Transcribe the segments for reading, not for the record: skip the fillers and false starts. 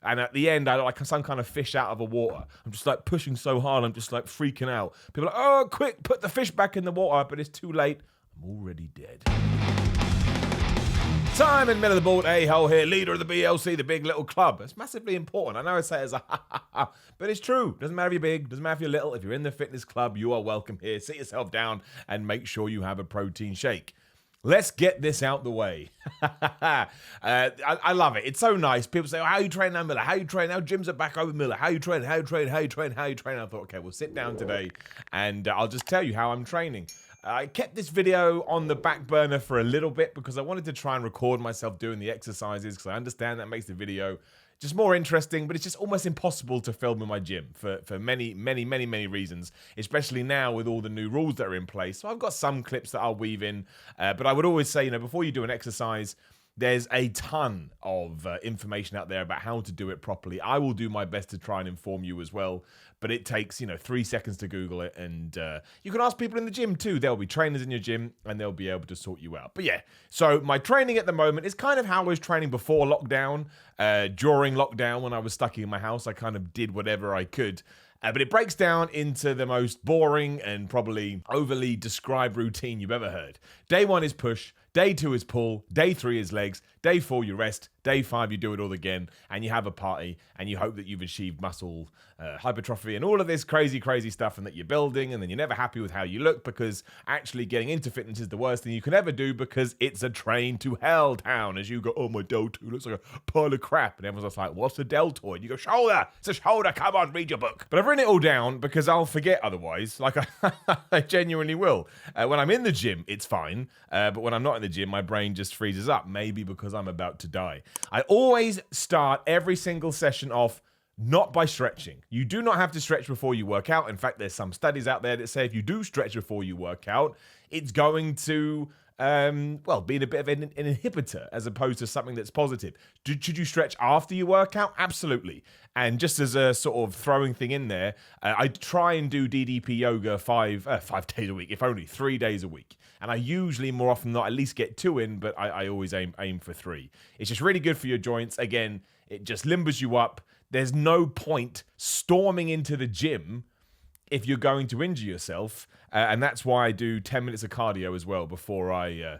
And at the end, I look like some kind of fish out of the water. I'm just like pushing so hard, I'm just like freaking out. People are like, oh, quick, put the fish back in the water, but it's too late. I'm already dead. Simon Miller, the bald a-hole here, leader of the BLC, the big little club. It's massively important. I know I say it as a ha, but it's true. Doesn't matter if you're big, doesn't matter if you're little. If you're in the fitness club, you are welcome here. Sit yourself down and make sure you have a protein shake. Let's get this out the way. I love it. It's so nice. People say, oh, how you train now, Miller? How you train now? Gyms are back over, Miller. How you train? How you train? How you train? How you train? I thought, okay, we'll sit down today and I'll just tell you how I'm training. I kept this video on the back burner for a little bit because I wanted to try and record myself doing the exercises because I understand that makes the video just more interesting, but it's just almost impossible to film in my gym for many reasons, especially now with all the new rules that are in place. So I've got some clips that I'll weave in, but I would always say, before you do an exercise, there's a ton of information out there about how to do it properly. I will do my best to try and inform you as well, but it takes, 3 seconds to Google it, and you can ask people in the gym too. There'll be trainers in your gym, and they'll be able to sort you out. But yeah, so my training at the moment is kind of how I was training before lockdown. During lockdown, when I was stuck in my house, I kind of did whatever I could. But it breaks down into the most boring and probably overly described routine you've ever heard. Day 1 is push. Day 2 is pull. Day 3 is legs. Day 4 you rest. Day 5 you do it all again, and you have a party, and you hope that you've achieved muscle hypertrophy and all of this crazy stuff, and that you're building, and then you're never happy with how you look because actually getting into fitness is the worst thing you can ever do because it's a train to hell town. As you go, oh, my deltoid looks like a pile of crap, and everyone's like, what's a deltoid? You go, shoulder. It's a shoulder. Come on, read your book. But I've written it all down because I'll forget otherwise. Like I genuinely will. When I'm in the gym, it's fine, but when I'm not in the gym, my brain just freezes up. Maybe because I'm about to die. I always start every single session off not by stretching. You do not have to stretch before you work out. In fact, there's some studies out there that say if you do stretch before you work out, it's going to, be a bit of an inhibitor as opposed to something that's positive. Should you stretch after you work out? Absolutely. And just as a sort of throwing thing in there, I try and do DDP yoga 5 days a week, if only 3 days a week. And I usually, more often than not, at least get 2 in, but I always aim for 3. It's just really good for your joints. Again, it just limbers you up. There's no point storming into the gym if you're going to injure yourself, and that's why I do 10 minutes of cardio as well before I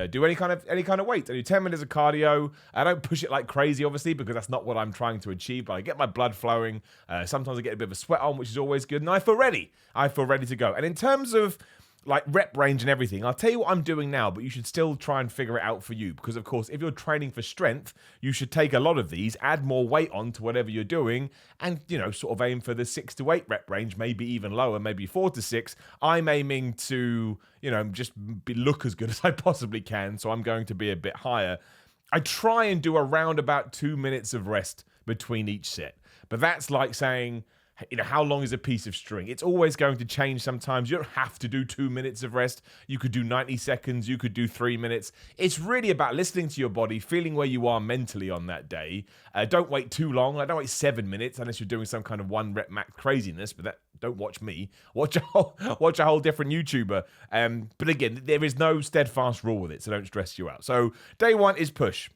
do any kind of weight. I do 10 minutes of cardio. I don't push it like crazy, obviously, because that's not what I'm trying to achieve. But I get my blood flowing. Sometimes I get a bit of a sweat on, which is always good, and I feel ready. I feel ready to go. And in terms of like rep range and everything, I'll tell you what I'm doing now, but you should still try and figure it out for you. Because, of course, if you're training for strength, you should take a lot of these, add more weight on to whatever you're doing, and, sort of aim for the 6 to 8 rep range, maybe even lower, maybe 4 to 6. I'm aiming to, just look as good as I possibly can, so I'm going to be a bit higher. I try and do around about 2 minutes of rest between each set. But that's like saying, how long is a piece of string? It's always going to change sometimes. You don't have to do 2 minutes of rest. You could do 90 seconds. You could do 3 minutes. It's really about listening to your body, feeling where you are mentally on that day. Don't wait too long. Don't wait 7 minutes unless you're doing some kind of 1 rep max craziness, but don't watch me. Watch a whole different YouTuber. But again, there is no steadfast rule with it, so don't stress you out. So day 1 is push.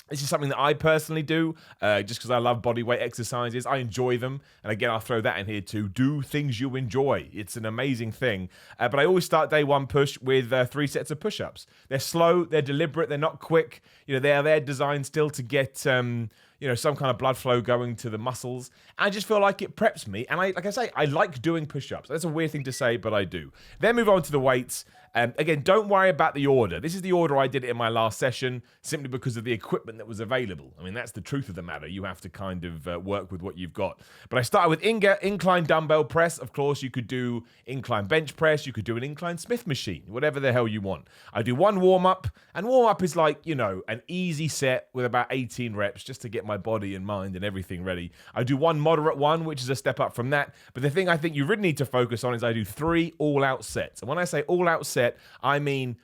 This is something that I personally do, just because I love body weight exercises. I enjoy them. And again, I'll throw that in here too. Do things you enjoy. It's an amazing thing. But I always start day 1 push with 3 sets of push-ups. They're slow, they're deliberate, they're not quick. They're designed still to get some kind of blood flow going to the muscles. I just feel like it preps me. And I like doing push-ups. That's a weird thing to say, but I do. Then move on to the weights. Again, don't worry about the order. This is the order I did it in my last session, simply because of the equipment that was available. I mean, that's the truth of the matter. You have to kind of work with what you've got. But I started with incline dumbbell press. Of course, you could do incline bench press. You could do an incline Smith machine, whatever the hell you want. I do 1 warm-up, and warm-up is like, an easy set with about 18 reps just to get my body and mind and everything ready. I do 1 moderate one, which is a step up from that. But the thing I think you really need to focus on is I do 3 all-out sets. And when I say all-out set, I mean,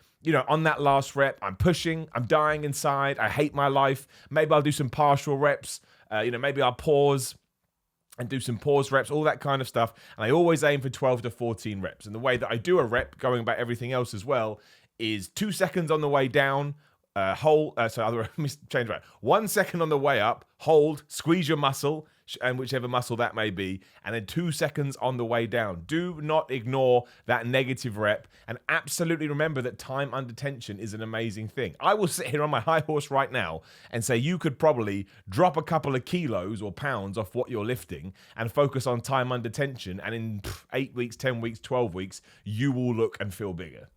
on that last rep, I'm pushing, I'm dying inside, I hate my life. Maybe I'll do some partial reps. Maybe I'll pause and do some pause reps, all that kind of stuff. And I always aim for 12 to 14 reps. And the way that I do a rep, going about everything else as well, is 2 seconds on the way down, hold, let me change that. 1 second on the way up, hold, squeeze your muscle, and whichever muscle that may be, and then 2 seconds on the way down. Do not ignore that negative rep, and absolutely remember that time under tension is an amazing thing. I will sit here on my high horse right now and say you could probably drop a couple of kilos or pounds off what you're lifting and focus on time under tension, and in 8 weeks, 10 weeks, 12 weeks, you will look and feel bigger.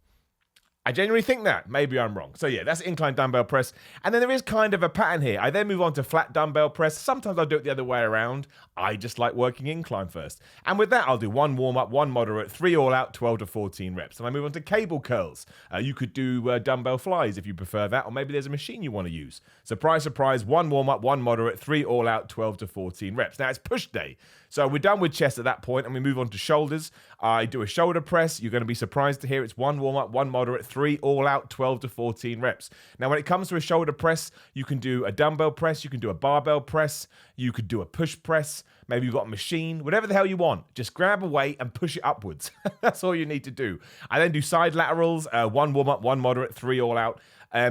I genuinely think that. Maybe I'm wrong. So yeah, that's incline dumbbell press. And then there is kind of a pattern here. I then move on to flat dumbbell press. Sometimes I'll do it the other way around. I just like working incline first. And with that, I'll do 1 warm-up, 1 moderate, 3 all-out, 12 to 14 reps. And I move on to cable curls. You could do dumbbell flies if you prefer that, or maybe there's a machine you want to use. Surprise, surprise, 1 warm-up, 1 moderate, 3 all-out, 12 to 14 reps. Now, it's push day. So we're done with chest at that point, and we move on to shoulders. I do a shoulder press. You're going to be surprised to hear it's 1 warm-up, 1 moderate, 3 all-out, 12 to 14 reps. Now, when it comes to a shoulder press, you can do a dumbbell press, you can do a barbell press, you could do a push press, maybe you've got a machine, whatever the hell you want. Just grab a weight and push it upwards. That's all you need to do. I then do side laterals, 1 warm-up, 1 moderate, 3 all-out.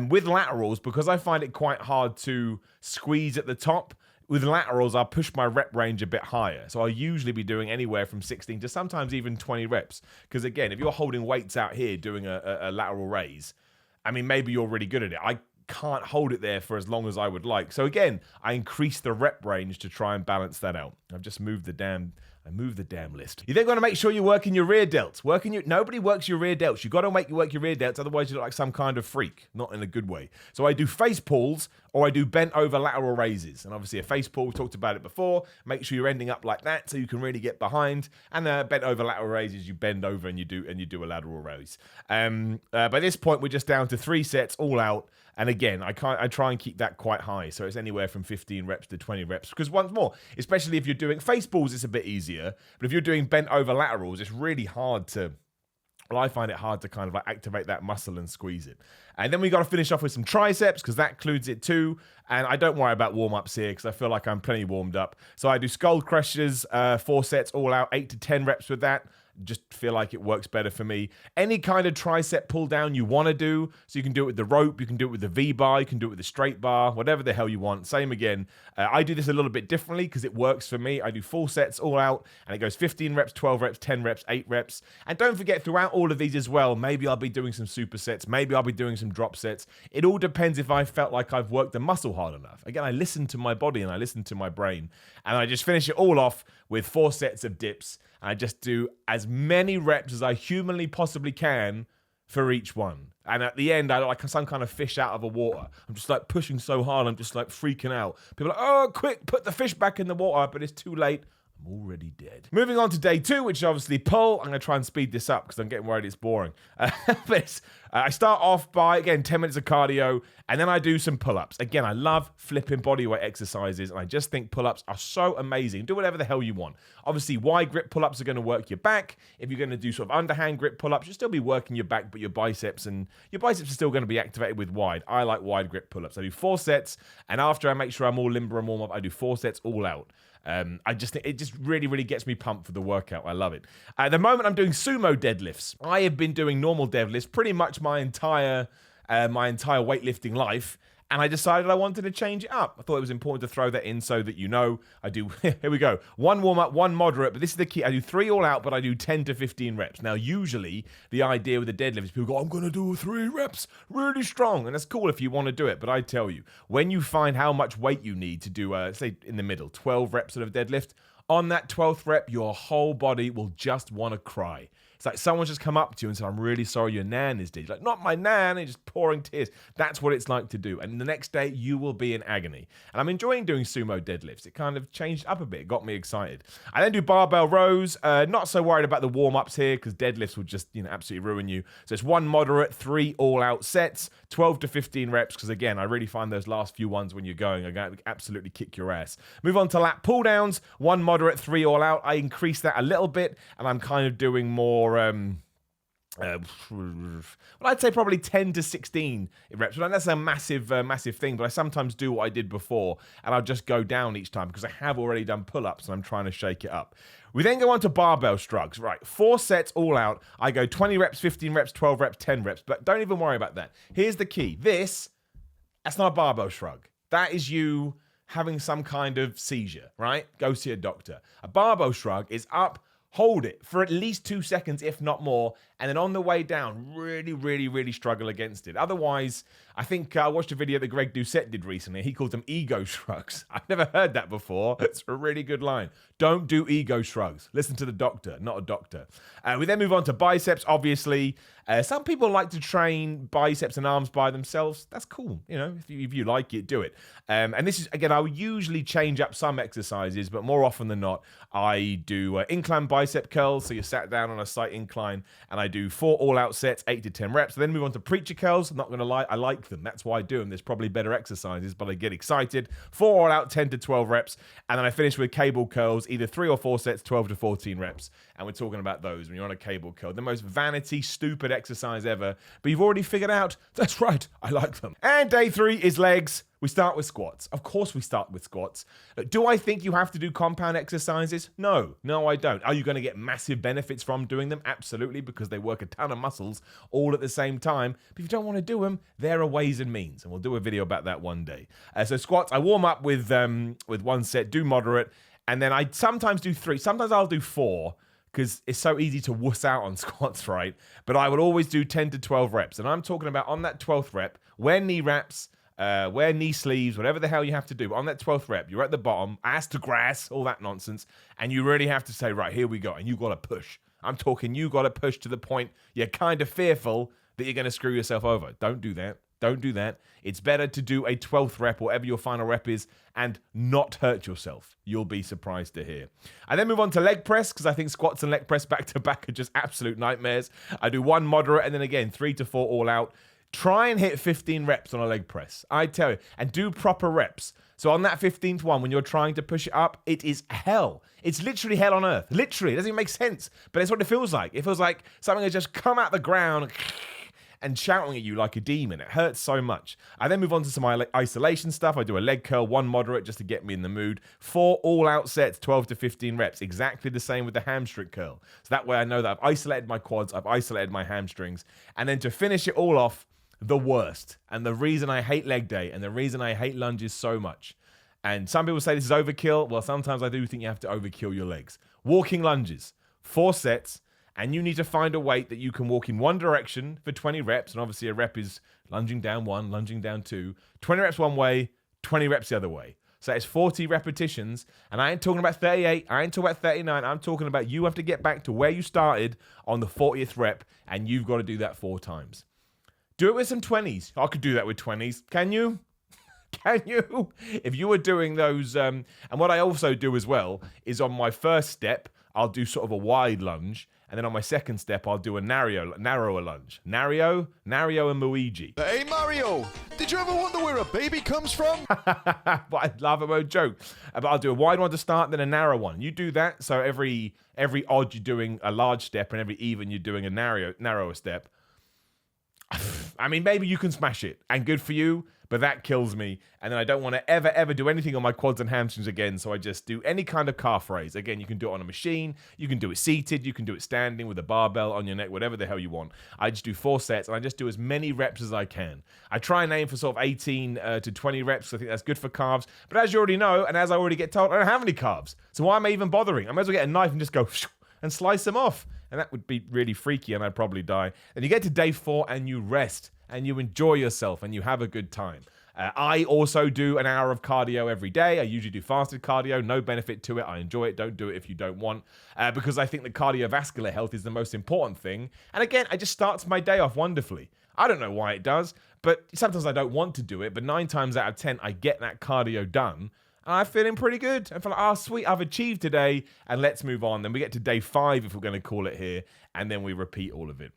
With laterals, because I find it quite hard to squeeze at the top, with laterals, I'll push my rep range a bit higher. So I'll usually be doing anywhere from 16 to sometimes even 20 reps. Because again, if you're holding weights out here doing a lateral raise, I mean, maybe you're really good at it. I can't hold it there for as long as I would like. So again, I increase the rep range to try and balance that out. I've just moved the damn list. You then got to make sure you're working your rear delts. Nobody works your rear delts. You've got to make you work your rear delts, otherwise you look like some kind of freak, not in a good way. So I do face pulls, or I do bent over lateral raises. And obviously a face pull, we talked about it before. Make sure you're ending up like that so you can really get behind. And bent over lateral raises, you bend over and you do a lateral raise. By this point, we're just down to 3 sets all out. And again, I try and keep that quite high. So it's anywhere from 15 reps to 20 reps. Because once more, especially if you're doing face pulls, it's a bit easier. But if you're doing bent over laterals, it's really hard to, well, I find it hard to kind of like activate that muscle and squeeze it. And then we got to finish off with some triceps because that includes it too. And I don't worry about warm-ups here because I feel like I'm plenty warmed up. So I do skull crushers, 4 sets all out, 8 to 10 reps with that. Just feel like it works better for me. Any kind of tricep pull down you want to do, so you can do it with the rope, you can do it with the V-bar, you can do it with the straight bar, whatever the hell you want. Same again. I do this a little bit differently because it works for me. I do 4 sets all out, and it goes 15 reps, 12 reps, 10 reps, 8 reps. And don't forget, throughout all of these as well, maybe I'll be doing some supersets, maybe I'll be doing some drop sets. It all depends if I felt like I've worked the muscle hard enough. Again, I listen to my body and I listen to my brain, and I just finish it all off with 4 sets of dips. I just do as many reps as I humanly possibly can for each one. And at the end, I look like some kind of fish out of the water. I'm just like pushing so hard, I'm just like freaking out. People are like, oh, quick, put the fish back in the water, but it's too late. I'm already dead. Moving on to day 2, which is obviously pull. I'm going to try and speed this up because I'm getting worried it's boring. I start off by, again, 10 minutes of cardio, and then I do some pull-ups. Again, I love flipping bodyweight exercises, and I just think pull-ups are so amazing. Do whatever the hell you want. Obviously, wide grip pull-ups are going to work your back. If you're going to do sort of underhand grip pull-ups, you'll still be working your back, but your biceps are still going to be activated with wide. I like wide grip pull-ups. I do 4 sets, and after I make sure I'm all limber and warm up, I do 4 sets all out. I just think it just really, really gets me pumped for the workout. I love it. At the moment, I'm doing sumo deadlifts. I have been doing normal deadlifts pretty much my entire weightlifting life, and I decided I wanted to change it up. I thought it was important to throw that in so that you know I do. Here we go. 1 warm-up, 1 moderate, but this is the key. I do 3 all out, but I do 10 to 15 reps. Now, usually, the idea with the deadlift is people go, I'm going to do 3 reps really strong, and that's cool if you want to do it, but I tell you, when you find how much weight you need to do, say, in the middle, 12 reps of a deadlift, on that 12th rep, your whole body will just want to cry. It's like someone's just come up to you and said, I'm really sorry your nan is dead. You're like, not my nan, and just pouring tears. That's what it's like to do. And the next day, you will be in agony. And I'm enjoying doing sumo deadlifts. It kind of changed up a bit. It got me excited. I then do barbell rows. Not so worried about the warm-ups here because deadlifts will just absolutely ruin you. So it's 1 moderate, 3 all-out sets, 12 to 15 reps because, again, I really find those last few ones when you're going are going to absolutely kick your ass. Move on to lat pull-downs, 1 moderate, 3 all-out. I increase that a little bit, and I'm kind of doing more well, I'd say probably 10 to 16 reps. Well, that's a massive thing, but I sometimes do what I did before, and I'll just go down each time because I have already done pull-ups, and I'm trying to shake it up. We then go on to barbell shrugs. Right, 4 sets all out. I go 20 reps, 15 reps, 12 reps, 10 reps, but don't even worry about that. Here's the key. This That's not a barbell shrug. That is you having some kind of seizure, right? Go see a doctor. A barbell shrug is up, hold it for at least 2 seconds, if not more, and then on the way down, really, really, really struggle against it. Otherwise, I think I watched a video that Greg Doucette did recently. He called them ego shrugs. I've never heard that before. It's a really good line. Don't do ego shrugs. Listen to the doctor, not a doctor. We then move on to biceps, obviously. Some people like to train biceps and arms by themselves. That's cool. You know, if you like it, do it. And this is, again, I'll usually change up some exercises, but more often than not, I do incline bicep curls. So you're sat down on a slight incline, and I do 4 all-out sets, 8 to 10 reps. Then move on to preacher curls. I'm not going to lie, I like them. That's why I do them. There's probably better exercises, but I get excited. 4 all-out, 10 to 12 reps. And then I finish with cable curls, either 3 or 4 sets, 12 to 14 reps. And we're talking about those when you're on a cable curl. The most vanity, stupid exercise ever. But you've already figured out, that's right, I like them. And day 3 is legs. We start with squats. Of course we start with squats. Do I think you have to do compound exercises? No, I don't. Are you going to get massive benefits from doing them? Absolutely, because they work a ton of muscles all at the same time. But if you don't want to do them, there are ways and means. And we'll do a video about that one day. So squats, I warm up with 1 set, do moderate. And then I sometimes do 3. Sometimes I'll do 4. Because it's so easy to wuss out on squats, right? But I would always do 10 to 12 reps. And I'm talking about on that 12th rep, wear knee wraps, wear knee sleeves, whatever the hell you have to do. But on that 12th rep, you're at the bottom, ass to grass, all that nonsense. And you really have to say, right, here we go. And you got to push. I'm talking you got to push to the point you're kind of fearful that you're going to screw yourself over. Don't do that. Don't do that. It's better to do a 12th rep, whatever your final rep is, and not hurt yourself. You'll be surprised to hear. I then move on to leg press, because I think squats and leg press back to back are just absolute nightmares. I do 1 moderate, and then again, 3 to 4 all out. Try and hit 15 reps on a leg press. I tell you, and do proper reps. So on that 15th one, when you're trying to push it up, it is hell. It's literally hell on earth. Literally. It doesn't even make sense. But it's what it feels like. It feels like something has just come out the ground and shouting at you like a demon. It hurts so much. I then move on to some isolation stuff. I do a leg curl, 1 moderate just to get me in the mood. 4 all-out sets, 12 to 15 reps. Exactly the same with the hamstring curl. So that way I know that I've isolated my quads, I've isolated my hamstrings. And then to finish it all off, the worst. And the reason I hate leg day and the reason I hate lunges so much. And some people say this is overkill. Well, sometimes I do think you have to overkill your legs. Walking lunges, 4 sets. And you need to find a weight that you can walk in one direction for 20 reps. And obviously a rep is lunging down 1, lunging down 2. 20 reps one way, 20 reps the other way. So it's 40 repetitions. And I ain't talking about 38. I ain't talking about 39. I'm talking about you have to get back to where you started on the 40th rep. And you've got to do that 4 times. Do it with some 20s. I could do that with 20s. Can you? Can you? If you were doing those. And what I also do as well is on my first step, I'll do sort of a wide lunge. And then on my second step, I'll do a narrower lunge. Nario and Luigi. Hey, Mario, did you ever wonder where a baby comes from? But I love a joke. But I'll do a wide one to start, then a narrow one. You do that, so every odd you're doing a large step, and every even you're doing a narrower step. I mean, maybe you can smash it, and good for you, but that kills me. And then I don't want to ever do anything on my quads and hamstrings again, so I just do any kind of calf raise. Again, you can do it on a machine, you can do it seated, you can do it standing with a barbell on your neck, whatever the hell you want. I just do 4 sets, and I just do as many reps as I can. I try and aim for sort of 18 to 20 reps, so I think that's good for calves. But as you already know, and as I already get told, I don't have any calves. So why am I even bothering? I might as well get a knife and just go and slice them off. And that would be really freaky, and I'd probably die. Then you get to day 4, and you rest, and you enjoy yourself, and you have a good time. I also do an hour of cardio every day. I usually do fasted cardio. No benefit to it. I enjoy it. Don't do it if you don't want. Because I think the cardiovascular health is the most important thing. And again, it just starts my day off wonderfully. I don't know why it does, but sometimes I don't want to do it. But 9 times out of 10, I get that cardio done. And I'm feeling pretty good. I feel like, oh, sweet, I've achieved today. And let's move on. Then we get to day 5, if we're going to call it here. And then we repeat all of it.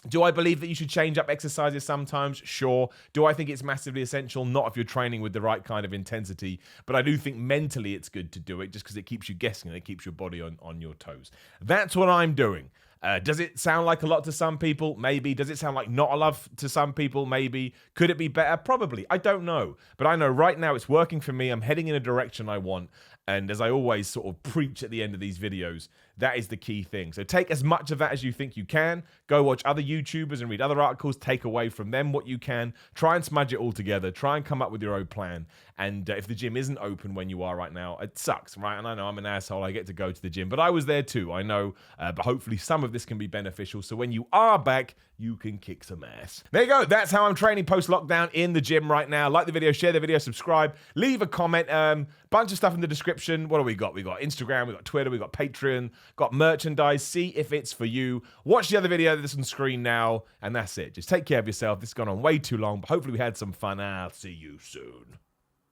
Do I believe that you should change up exercises sometimes? Sure. Do I think it's massively essential? Not if you're training with the right kind of intensity. But I do think mentally it's good to do it just because it keeps you guessing and it keeps your body on your toes. That's what I'm doing. Does it sound like a lot to some people? Maybe. Does it sound like not a lot to some people? Maybe. Could it be better? Probably. I don't know. But I know right now it's working for me. I'm heading in a direction I want. And as I always sort of preach at the end of these videos, That is the key thing. So take as much of that as you think you can. Go watch other YouTubers and read other articles. Take away from them what you can. Try and smudge it all together. Try and come up with your own plan. And if the gym isn't open when you are right now, it sucks, right? And I know I'm an asshole. I get to go to the gym, but I was there too. I know, but hopefully some of this can be beneficial. So when you are back, you can kick some ass. There you go. That's how I'm training post-lockdown in the gym right now. Like the video, share the video, subscribe, leave a comment. Bunch of stuff in the description. What do we got? We got Instagram, we got Twitter, we got Patreon, got merchandise. See if it's for you. Watch the other video that's on screen now, and that's it. Just take care of yourself. This has gone on way too long, but hopefully we had some fun. I'll see you soon.